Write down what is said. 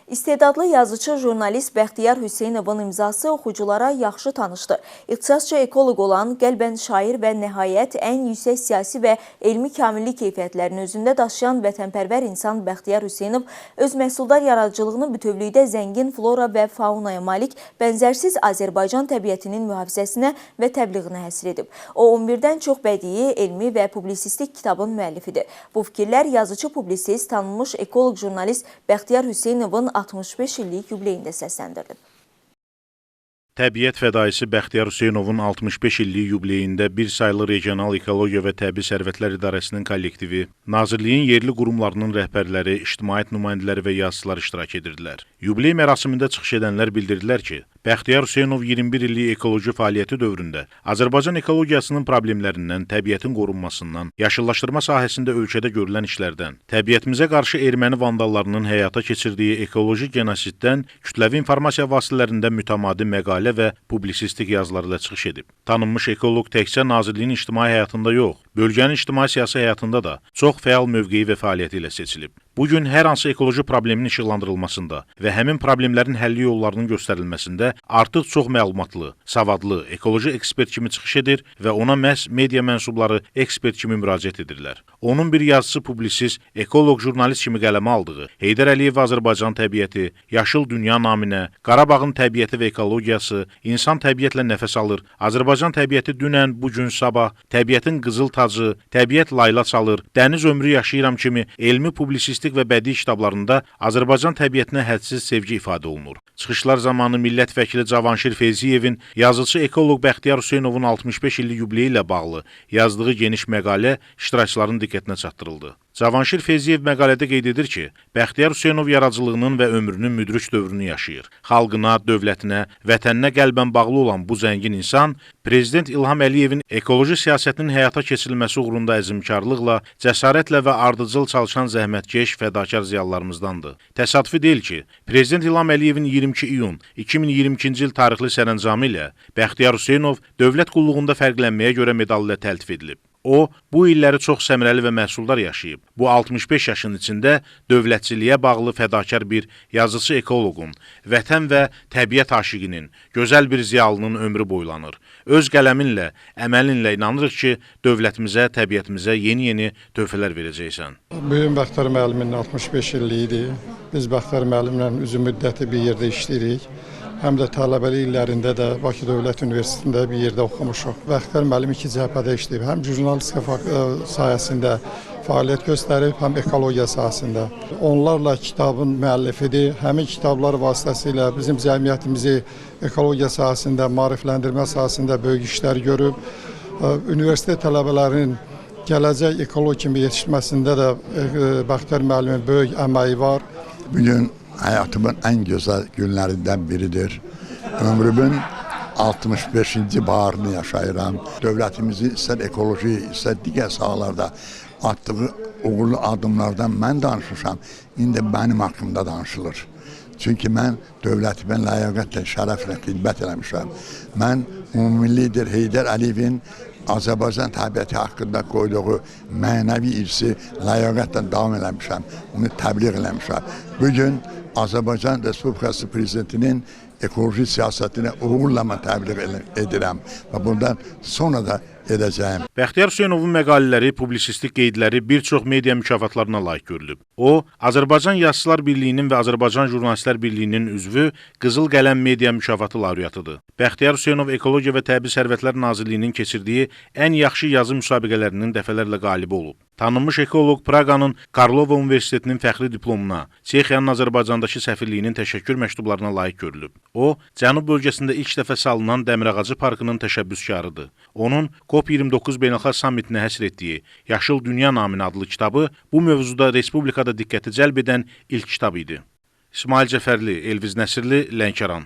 İstedadlı yazıcı jurnalist Bəxtiyar Hüseynovun imzası oxuculara yaxşı tanışdı. İxtisasca ekoloq olan, qəlbən şair və nəhayət ən yüksək siyasi və elmi kamillik keyfiyyətlərini özündə daşıyan vətənpərvər insan Bəxtiyar Hüseynov öz məhsuldar yaradıcılığını bütövlükdə zəngin flora və faunaya malik bənzərsiz Azərbaycan təbiətinin mühafizəsinə və təbliğinə həsr edib. O 11-dən çox bədii, elmi və publisistik kitabın müəllifidir. Bu fikirlər yazıcı publisist, tanınmış ekoloq jurnalist Bəxtiyar Hüseynovun 65 illik yubileyində səsləndirilib. Təbiət fədaisi Bəxtiyar Hüseynovun 65 illik yubileyində bir saylı Regional Ekologiya və Təbii Sərvətlər İdarəsinin kollektivi, Nazirliyin yerli qurumlarının rəhbərləri, ictimaiyyət nümayəndələri və yazıçılar iştirak edirdilər. Yubiley mərasimində çıxış edənlər bildirdilər ki, Bəxtiyar Hüseynov 21 illik ekoloji fəaliyyəti dövründə Azərbaycan ekologiyasının problemlərindən, təbiətin qorunmasından, yaşıllaşdırma sahəsində ölkədə görülən işlərdən, təbiətimizə qarşı erməni vandallarının həyata keçirdiyi ekoloji genosiddən kütləvi informasiya vasitələrində mütəmadi məqalə və publisistik yazılarla çıxış edib. Tanınmış ekoloq təkcə Nazirliyin ictimai həyatında yox, bölgənin ictimai-siyasi həyatında da çox fəal mövqeyi və fəaliyyəti ilə seçilib. Bugün hər hansı ekoloji problemin işıqlandırılmasında və həmin problemlərin həlli yollarının göstərilməsində artıq çox məlumatlı, savadlı, ekoloji ekspert kimi çıxış edir və ona məhz media mənsubları ekspert kimi müraciət edirlər. Onun bir yazısı, publisist, ekoloq, jurnalist kimi qələmə aldığı Heydər Əliyev Azərbaycan təbiəti, Yaşıl Dünya naminə, Qarabağın təbiəti və ekologiyası, insan təbiətlə nəfəs alır, Azərbaycan təbiəti dünən, bugün, sabah, təbiətin qızıl tacı, təbiət layla çalır, dəniz ömrü yaşayıram kimi elmi publisistik və bədii kitablarında Azərbaycan təbiətinə hədsiz sevgi ifadə olunur. Çıxışlar zamanı millət vəkili Cavanşir Feyziyevin yazıcı ekoloq Bəxtiyar Hüseynovun 65 illik yubileyi ilə bağlı yazdığı geniş məqalə iştirakçıların diqqətinə çatdırıldı. Cavanşir Feyziyev məqalədə qeyd edir ki, Bəxtiyar Hüseynov yaradıcılığının və ömrünün müdrik dövrünü yaşayır. Xalqına, dövlətinə, vətəninə qəlbən bağlı olan bu zəngin insan, Prezident İlham Əliyevin ekoloji siyasətinin həyata keçirilməsi uğrunda əzmkarlıqla, cəsarətlə və ardıcıl çalışan zəhmətkeş, fədakar ziyalılarımızdandır. Təsadüfi deyil ki, Prezident İlham Əliyevin 22 iyun 2022-ci il tarixli sərəncamı ilə Bəxtiyar Hüseynov dövlət qulluğunda fərqlənməyə görə medal ilə təltif edilib. O, bu illəri çox səmrəli və məhsuldar yaşayıb. Bu 65 yaşın içində dövlətçiliyə bağlı fədakar bir yazıcı ekoloqun, vətən və təbiət aşiqinin, gözəl bir ziyalının ömrü boylanır. Öz qələminlə, əməlinlə inanırıq ki, dövlətimizə, təbiətimizə yeni-yeni töhfələr verəcəksən. Bugün Bəxtiyar müəllimin 65 illiyidir. Biz Bəxtiyar müəllimlə uzun müddəti bir yerdə işləyirik. Həm də tələbəlik illərində də Bakı Dövlət Universitetində bir yerdə oxumuşuq. Bəxtiyar müəllim iki cəhbədə işləyib. Həm jurnalistika sahəsində fəaliyyət göstərib, həm ekologiya sahəsində. Onlarla kitabın müəllifidir. Həmin kitablar vasitəsilə bizim cəmiyyətimizi ekologiya sahəsində, maarifləndirmə sahəsində böyük işlər görüb. Universitet tələbələrinin gələcək ekoloq kimi yetişməsində də Bəxtiyar müəllimin böyük əməyi var. Bugün hayatımın en güzel günlerinden biridir. Ömrümün 65. baharını yaşayıram. Dövlətimizin istər ekoloji, istər digər sahalarda attığı uğurlu adımlardan mən danışmışam. İndi mənim haqqımda danışılır. Çünki mən dövlətimə ləyaqətlə, şərəflə xidmət eləmişəm. Mən ümumi lider Heydər Əliyevin Azərbaycan təbiəti haqqında qoyduğu mənəvi irsi ləyaqətlə davam eləmişəm. Onu təbliğ eləmişəm. Bugün Azərbaycan Respublikası Prezidentinin ekoloji siyasetine uğurla təbliğ edirəm və bundan sonra da edəcəyim. Bəxtiyar Hüseynovun məqalələri, publisistik qeydləri bir çox media mükafatlarına layiq görülüb. O, Azərbaycan Yazıçılar Birliyinin və Azərbaycan Jurnalistlər Birliyinin üzvü Qızıl Qələm Media mükafatı laureatıdır. Bəxtiyar Hüseynov Ekologiya və Təbii Sərvətlər Nazirliyinin keçirdiyi ən yaxşı yazı müsabiqələrinin dəfələrlə qalibi olub. Tanınmış ekoloq Praqanın Karlova Universitetinin fəxri diplomuna, Çexiyanın Azərbaycandakı səfirliyinin təşəkkür məktublarına layiq görülüb. O, Cənub bölgəsində ilk dəfə salınan Dəmirağacı Parkının təşəbbüskarıdır. Onun COP29 beynəlxalq sammitinə həsr etdiyi Yaşıl Dünya naminə adlı kitabı bu mövzuda respublikada diqqəti cəlb edən ilk kitab idi. İsmail Cəfərli, Elviz Nəsirli, Lənkəran.